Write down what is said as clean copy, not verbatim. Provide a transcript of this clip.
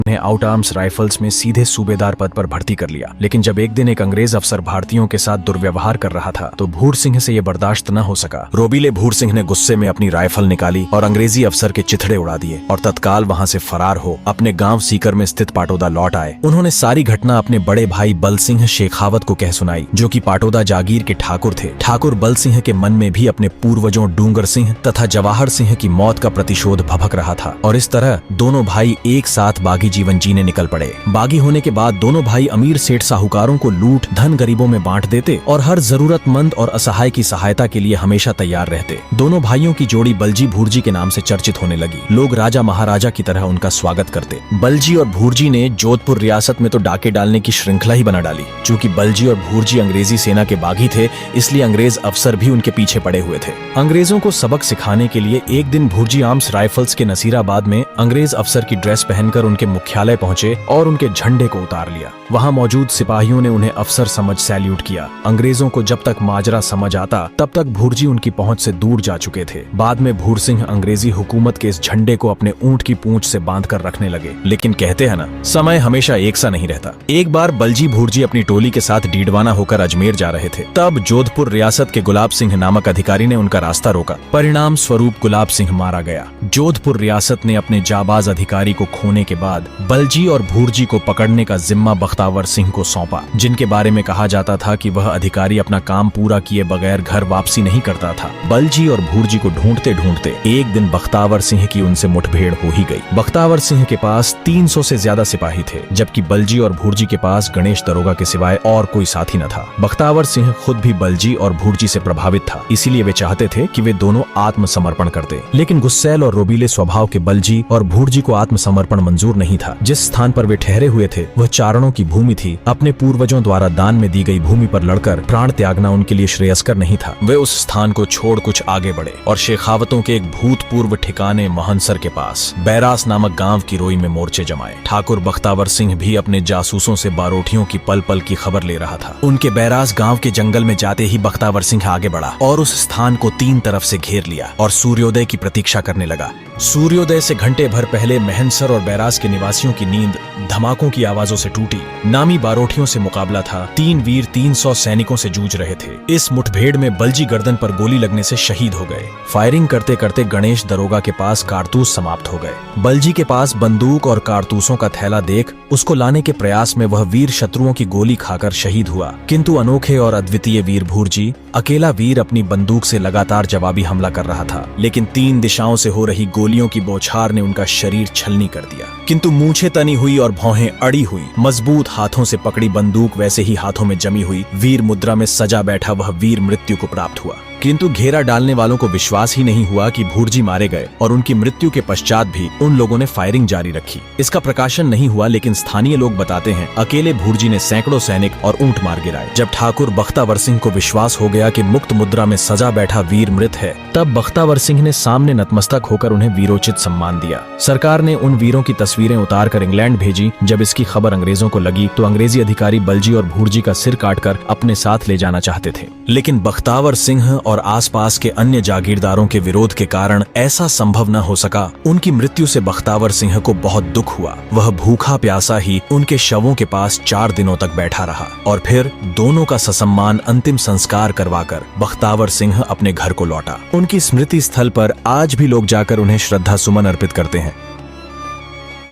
उन्हें out arms rifles में सीधे सूबेदार पद पर भर्ती कर लिया। लेकिन जब एक दिन एक अंग्रेज अफसर भारतीयों के साथ दुर्व्यवहार कर रहा था तो भूर सिंह से यह बर्दाश्त न हो सका। रोबीले भूर सिंह ने गुस्से में अपनी राइफल निकाली और अंग्रेजी अफसर के चिथड़े उड़ा दिए और तत्काल वहां से फरार हो अपने गांव सीकर में स्थित पाटोदा लौट आए। उन्होंने सारी घटना अपने बड़े भाई बल सिंह शेखावत को कह सुनाई, जो कि पाटोदा जागीर के ठाकुर थे। ठाकुर बल सिंह के मन में भी अपने पूर्वजों डूंगर सिंह तथा जवाहर सिंह की मौत का प्रतिशोध भभक रहा था और इस तरह दोनों भाई एक साथ बागी जीवन जीने निकल पड़े। बागी होने के बाद दोनों भाई अमीर सेठ साहूकारों को लूट धन गरीबों में बांट देते और हर जरूरतमंद और असहाय की सहायता के लिए हमेशा तैयार रहते। दोनों भाइयों की जोड़ी बलजी भूरजी के नाम से चर्चित होने लगी। लोग राजा महाराजा की तरह उनका स्वागत करते। बलजी और भूरजी ने जोधपुर रियासत में तो डाके डालने की श्रृंखला ही बना डाली। चूंकि बलजी और भूरजी अंग्रेजी सेना के बागी थे, इसलिए अंग्रेज अफसर भी उनके पीछे पड़े हुए थे। अंग्रेजों को सबक सिखाने के लिए एक दिन भूरजी आर्म्स राइफल्स के नसीराबाद में अंग्रेज अफसर की ड्रेस पहनकर उनके मुख्यालय पहुंचे और उनके झंडे को उतार लिया। वहां मौजूद सिपाहियों ने उन्हें अफसर समझ सैल्यूट किया। अंग्रेजों को जब तक माजरा समझ आता तब तक भूरजी उनकी पहुंच से दूर जा चुके थे। बाद में भूर सिंह अंग्रेजी हुकूमत के इस झंडे को अपने ऊंट की पूंछ से बांधकर रखने लगे। लेकिन कहते हैं ना, समय हमेशा एक सा नहीं रहता। एक बार बलजी भूरजी अपनी टोली के साथ डीडवाना होकर अजमेर जा रहे थे। तब जोधपुर रियासत के गुलाब सिंह नामक अधिकारी ने उनका रास्ता रोका। परिणाम स्वरूप गुलाब सिंह मारा गया। जोधपुर रियासत ने अपने जाबाज अधिकारी को खोने के बाद बलजी और भूरजी को पकड़ने का जिम्मा बख्तावर सिंह को सौंपा, जिनके बारे में कहा जाता था कि वह अधिकारी अपना काम पूरा किए बगैर घर वापसी नहीं करता था। बलजी और भूरजी को ढूंढते ढूंढते एक दिन बख्तावर सिंह की उनसे मुठभेड़ हो ही गई। बख्तावर सिंह के पास 300 से ज्यादा सिपाही थे, जबकि बलजी और भूरजी के पास गणेश दरोगा के सिवाय और कोई साथी न था। बख्तावर सिंह खुद भी बलजी और भूरजी से प्रभावित था, इसीलिए वे चाहते थे कि वे दोनों आत्मसमर्पण करते। लेकिन गुस्सैल और रोबीले स्वभाव के बलजी और भूरजी को आत्मसमर्पण मंजूर नहीं था। जिस स्थान पर वे ठहरे हुए थे वह चारणों की भूमि थी। अपने पूर्वजों द्वारा दान में दी गई भूमि पर लड़कर प्राण त्यागना उनके लिए श्रेयस्कर नहीं था। वे उस स्थान को छोड़ कुछ आगे बढ़े और शेखावतों के एक भूतपूर्व ठिकाने महनसर के पास बैरास नामक गांव की रोई में मोर्चे जमाए। ठाकुर बख्तावर सिंह भी अपने जासूसों से बारोठियों की पल पल की खबर ले रहा था। उनके बैरास गांव के जंगल में जाते ही बख्तावर सिंह आगे बढ़ा और उस स्थान को 3 तरफ से घेर लिया और सूर्योदय की प्रतीक्षा करने लगा। सूर्योदय से घंटे भर पहले महनसर और बैरास के निवासियों की नींद धमाकों की आवाजों से टूटी। नामी बारोठियों से मुकाबला था। 3 वीर 300 सैनिकों से जूझ रहे थे। इस मुठभेड़ में बलजी गर्दन पर गोली लगने से शहीद हो गए। फायरिंग करते करते गणेश दरोगा के पास कारतूस समाप्त हो गए। बलजी के पास बंदूक और कारतूसों का थैला देख उसको लाने के प्रयास में वह वीर शत्रुओं की गोली खाकर शहीद हुआ। किंतु अनोखे और अद्वितीय वीर भूरजी अकेला वीर अपनी बंदूक से लगातार जवाबी हमला कर रहा था। लेकिन 3 दिशाओं से हो रही गोलियों की बौछार ने उनका शरीर छलनी कर दिया। किंतु मूछें तनी हुई और भौहें अड़ी हुई, मजबूत हाथों से पकड़ी बंदूक वैसे ही हाथों में जमी हुई वीर मुद्रा में सजा बैठा वह वीर मृत्यु को प्राप्त हुआ। किंतु घेरा डालने वालों को विश्वास ही नहीं हुआ कि भूरजी मारे गए और उनकी मृत्यु के पश्चात भी उन लोगों ने फायरिंग जारी रखी। इसका प्रकाशन नहीं हुआ, लेकिन स्थानीय लोग बताते हैं अकेले भूरजी ने सैकड़ों सैनिक और ऊंट मार गिराए। जब ठाकुर बख्तावर सिंह को विश्वास हो गया कि मुक्त मुद्रा में सजा बैठा वीर मृत है, तब बख्तावर सिंह ने सामने नतमस्तक होकर उन्हें वीरोचित सम्मान दिया। सरकार ने उन वीरों की तस्वीरें उतार कर इंग्लैंड भेजी। जब इसकी खबर अंग्रेजों को लगी तो अंग्रेजी अधिकारी बलजी और भूरजी का सिर काटकर अपने साथ ले जाना चाहते थे। लेकिन बख्तावर सिंह और आसपास के अन्य जागीरदारों के विरोध के कारण ऐसा संभव न हो सका। उनकी मृत्यु से बख्तावर सिंह को बहुत दुख हुआ। वह भूखा प्यासा ही उनके शवों के पास 4 दिनों तक बैठा रहा और फिर दोनों का ससम्मान अंतिम संस्कार करवाकर बख्तावर सिंह अपने घर को लौटा। उनकी स्मृति स्थल पर आज भी लोग जाकर उन्हें श्रद्धा सुमन अर्पित करते हैं।